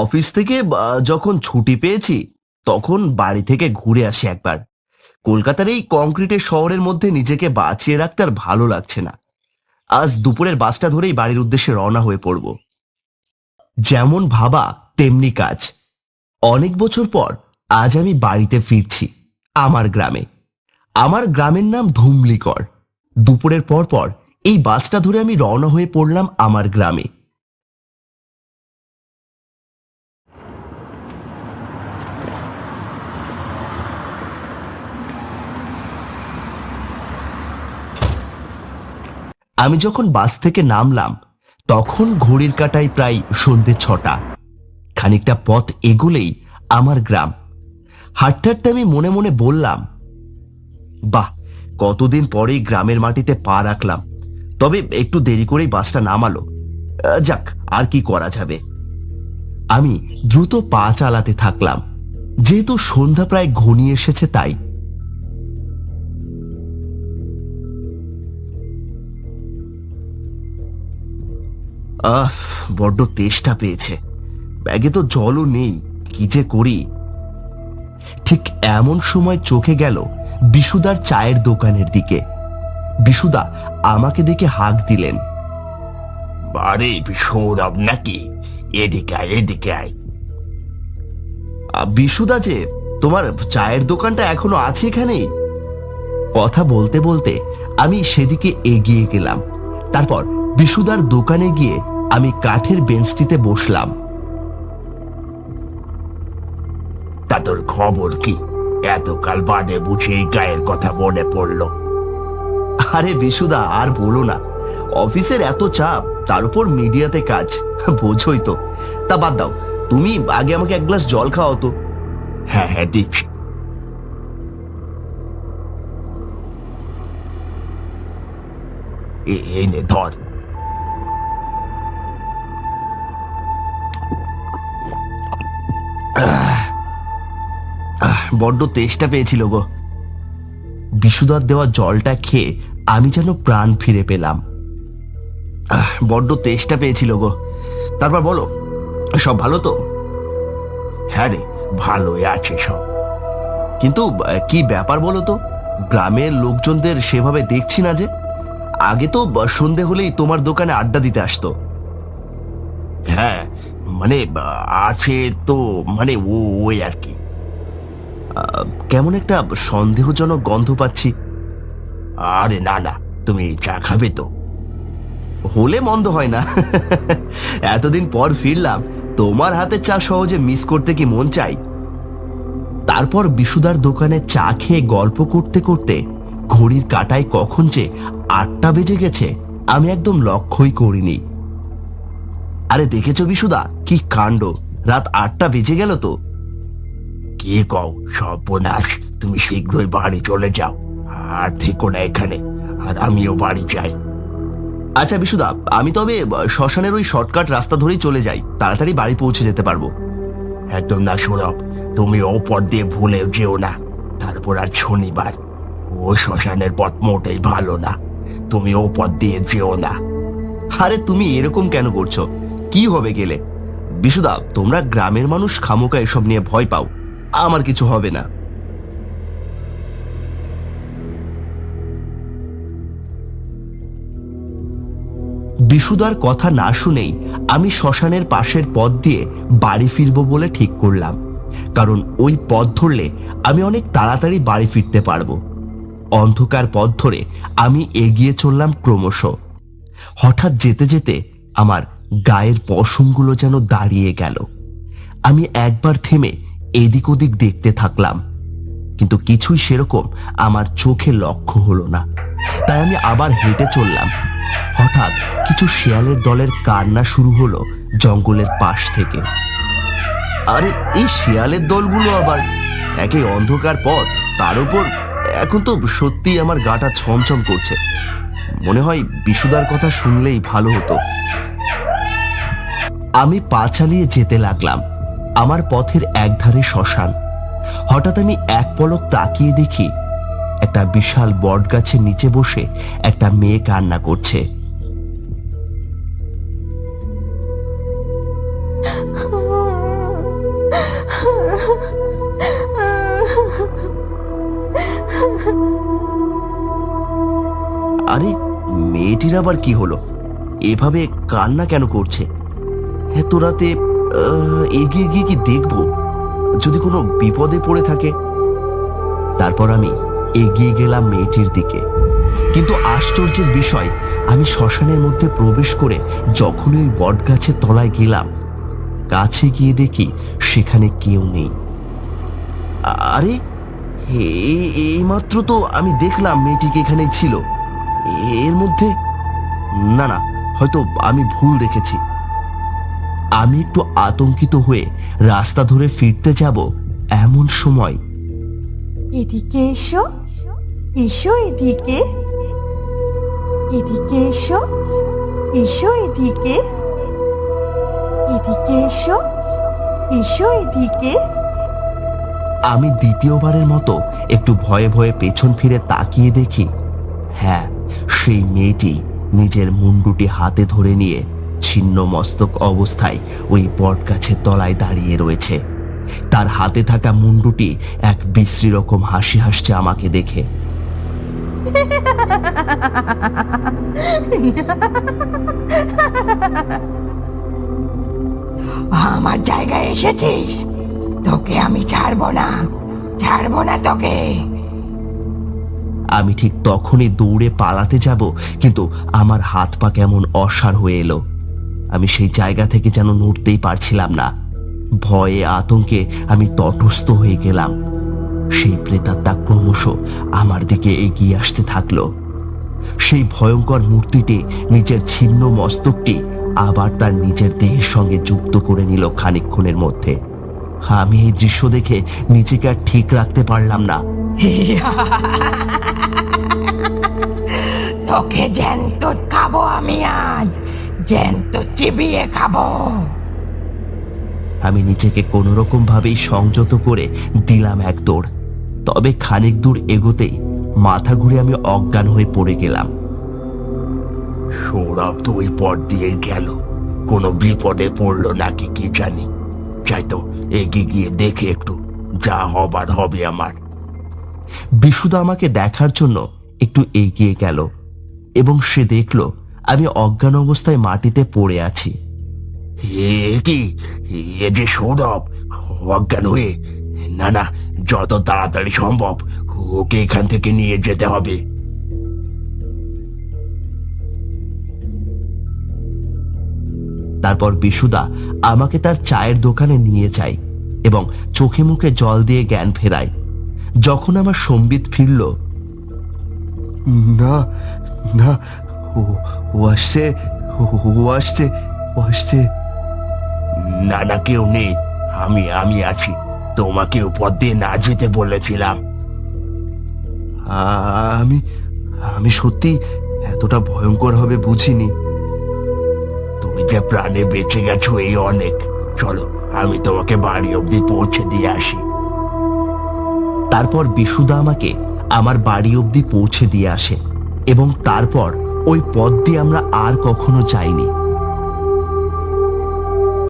Office থেকে যখন ছুটি পেয়েছি তখন বাড়ি থেকে ঘুরে আসি একবার। কলকাতার এই কংক্রিটের শহরের মধ্যে নিজেকে বাঁচিয়ে রাখতে আর ভালো লাগছে না। আজ দুপুরের বাসটা ধরেই বাড়ির উদ্দেশ্যে রওনা হয়ে পড়ব। যেমন ভাবা তেমনি কাজ। অনেক বছর পর আজ আমি বাড়িতে ফিরছি, আমার গ্রামে। আমার গ্রামের নাম ধুমলিকর। দুপুরের পর পর এই বাসটা ধরে আমি রওনা হয়ে পড়লাম আমার গ্রামে। আমি যখন বাস থেকে নামলাম তখন ঘড়ির কাঁটায় প্রায় সন্ধে 6টা। খানিকটা পথ এগোলেই আমার গ্রাম। হাঁটতে হাঁটতে আমি মনে মনে বললাম, বাহ, কতদিন পরেই গ্রামের মাটিতে পা রাখলাম। তবে একটু দেরি করেই বাসটা নামালো। যাক, আর কি করা যাবে। আমি দ্রুত পা চালাতে থাকলাম, যেহেতু সন্ধ্যা প্রায় ঘনিয়ে এসেছে তাই। বড্ড তেষ্টা পেয়েছে। ব্যাগে তো জলও নেই, কি যে করি। ঠিক এমন সময় চোখে গেল বিশুদার চায়ের দোকানের দিকে। বিশুদা আমাকে দেখে হাঁক দিলেন, আরে সৌরভ নাকি? এদিকে আয়, এদিকে আয়। বিশুদা যে, তোমার চায়ের দোকানটা এখনো আছে এখানে? কথা বলতে বলতে আমি সেদিকে এগিয়ে গেলাম। তারপর বিশুদার দোকানে গিয়ে আমি কাঠের বেঞ্চটিতে বসলাম। তা তোর খবর কি? এতকাল বাদে বুঝে এই গায়ের কথা মনে পড়লো। আরে বিশুদা, আর বলো না। অফিসের এত চাপ, তার উপর মিডিয়াতে কাজ, বোঝোই তো। তা বাদ দাও, তুমি আগে আমাকে এক গ্লাস জল খাওয়াও তো। হ্যাঁ হ্যাঁ, দিচ্ছি। এই নে ধর। বড্ড তেষ্টা পেয়েছিল গো। বিশুদার দেওয়া জলটা খেয়ে আমি যেন প্রাণ ফিরে পেলাম। বড্ড তেষ্টা পেয়েছিল গো। তারপর বলো, সব ভালো তো? হ্যাঁ রে, ভালোই আছে সব। কিন্তু কি ব্যাপার বলো তো? গ্রামের লোকজনদের সেভাবে দেখছি না যে। আগে তো সন্ধে হলেই তোমার দোকানে আড্ডা দিতে আসতো। হ্যাঁ, মানে আছে তো, মানে ওই আর কি। কেমন একটা সন্দেহজনক গন্ধ পাচ্ছি। আরে না না, তুমি চা খাবে তো? হলে মন্দ হয় না। এতদিন পর ফিরলাম, তোমার হাতে চা সহজে মিস করতে কি মন চাই? তারপর বিশুদার দোকানে চা খেয়ে গল্প করতে করতে ঘড়ির কাঁটায় কখন যে 8টা বেজে গেছে আমি একদম লক্ষ্যই করিনি। আরে দেখেছো বিশুদা, কি কাণ্ড! রাত 8টা বেজে গেল তো। কে কও সর্বনাশ! তুমি শীঘ্রই বাড়ি চলে যাও, আর থেকো না এখানে। আর আমিও বাড়ি যাই। আচ্ছা বিশুদা, আমি তবে শ্মশানের ওই শর্টকাট রাস্তা ধরেই চলে যাই, তাড়াতাড়ি বাড়ি পৌঁছে যেতে পারবো। একদম না সৌরভ, তুমি ওপর দিয়ে ভুলেও যেও না। তারপর আর শনিবার, ও শ্মশানের পথ মোটেই ভালো না। তুমি ওপর দিয়ে যেও না। আরে তুমি এরকম কেন করছো? কি হবে গেলে? বিশুদা, তোমরা গ্রামের মানুষ খামোকা এসব নিয়ে ভয় পাও, আমার কিছু হবে না। বিশুদার কথা না শুনেই আমি শ্মশানের পাশের পথ দিয়ে বাড়ি ফিরবো বলে ঠিক করলাম, কারণ ওই পথ ধরলে আমি অনেক তাড়াতাড়ি বাড়ি ফিরতে পারবো। অন্ধকার পথ ধরে আমি এগিয়ে চললাম ক্রমশ। হঠাৎ যেতে যেতে আমার গায়ের পশমগুলো যেন দাঁড়িয়ে গেল। আমি একবার থেমে এদিক ওদিক দেখতে থাকলাম, কিন্তু কিছুই সেরকম আমার চোখে লক্ষ্য হলো না। তাই আমি আবার হেঁটে চললাম। হঠাৎ কিছু শেয়ালের দলের কান্না শুরু হলো জঙ্গলের পাশ থেকে। আরে এই শেয়ালের দলগুলো আবার! একে অন্ধকার পথ, তার উপর এখন তো সত্যিই আমার গাটা ছমছম করছে। মনে হয় বিশুদার কথা শুনলেই ভালো হতো। আমি পা চালিয়ে যেতে লাগলাম। আমার পথের একধারে শ্মশান। হঠাৎ আমি এক পলক তাকিয়ে দেখি একটা বিশাল বট গাছের নিচে বসে একটা মেয়ে কান্না করছে। আরে, মেয়েটির আবার কি হলো? এভাবে কান্না কেন করছে? এত রাতে এগিয়ে গিয়ে কি দেখবো, যদি কোনো বিপদে পড়ে থাকে। তারপর আমি এগিয়ে গেলাম মেয়েটির দিকে। কিন্তু আশ্চর্যের বিষয়, আমি শ্মশানের মধ্যে প্রবেশ করে যখনই ওই বট গাছের তলায় গেলাম, কাছে গিয়ে দেখি সেখানে কেউ নেই। আরে, এইমাত্র তো আমি দেখলাম মেয়েটিকে এখানেই ছিল। এর মধ্যে না, না, হয়তো আমি ভুল দেখেছি। আমি একটু আতঙ্কিত হয়ে রাস্তা ধরে ফিরতে যাব, এমন সময় এদিকে এসো, এসো এদিকে, এদিকে এসো, এসো এদিকে, এদিকে এসো, এসো এদিকে। আমি দ্বিতীয়বারের মতো একটু ভয়ে ভয়ে পেছন ফিরে তাকিয়ে দেখি, হ্যাঁ, সেই মেয়েটি নিজের মুন্ডুটি হাতে ধরে নিয়ে ছিন্ন মস্তক অবস্থায় ওই বট গাছের তলায় দাঁড়িয়ে রয়েছে। তার হাতে থাকা মুন্ডুটি এক বিশ্রী রকম হাসি হাসছে আমাকে দেখে। আমার জায়গায় এসেছিস, তোকে আমি ছাড়বো না, ছাড়বো না তোকে। আমি ঠিক তখনই দৌড়ে পালাতে যাব, কিন্তু আমার হাত পা কেমন অসাড় হয়ে এলো। আমি সেই জায়গা থেকে যেন নড়তেই পারছিলাম না। ভয়ে আতঙ্কে আমি তটস্থ হয়ে গেলাম। সেই প্রেতাত্মা ক্রমশ আমার দিকে এগিয়ে আসতে থাকলো। সেই ভয়ঙ্কর মূর্তিটি নিজের ছিন্ন মস্তকটি আবার তার নিজের দেহের সঙ্গে যুক্ত করে নিল খানিকক্ষণের মধ্যে। আমি এই দৃশ্য দেখে নিজেকে আর ঠিক রাখতে পারলাম না। তোকে জ্যান্ত খাবো আমি আজ, জ্যান্ত চিবিয়ে খাবো। আমি নিজেকে কোনো রকম ভাবেই সংযত করে দিলাম এক দৌড়। তবে খানিক দূর এগোতেই মাথা ঘুরে আমি অজ্ঞান হয়ে পড়ে গেলাম। সৌরভ তো ওই পথ দিয়ে গেল, কোনো বিপদে পড়লো নাকি কি জানি। চাই তো এগিয়ে গিয়ে দেখে একটু, যা হবার হবে আমার। বিশুদা আমাকে দেখার জন্য একটু এগিয়ে গেল এবং সে দেখল আমি অজ্ঞান অবস্থায় মাটিতে পড়ে আছি। এ কি, এ যে সৌরভ অজ্ঞান হয়ে? না না, যত তাড়াতাড়ি সম্ভব ওকে এখান থেকে নিয়ে যেতে হবে। তারপর বিশুদা আমাকে তার চায়ের দোকানে নিয়ে যায় এবং চোখে মুখে জল দিয়ে জ্ঞান ফেরায়। যখন আমার সম্বিত ফিরল, না না, ও আসছে, ও আসছে, ও আসছে। না না, কেউ নেই, আমি আছি। তোমাকে উপর দিয়ে না যেতে বলেছিলাম। আমি আমি সত্যি এতটা ভয়ঙ্কর হবে বুঝিনি। তুমি যে প্রাণে বেঁচে গেছো এই অনেক। চলো, আমি তোমাকে বাড়ি অবধি পৌঁছে দিয়ে আসি। তারপর বিশুদা আমাকে আমার বাড়ি অবধি পৌঁছে দিয়ে আসে এবং তারপর ওই পথ দিয়ে আমরা আর কখনো যাইনি।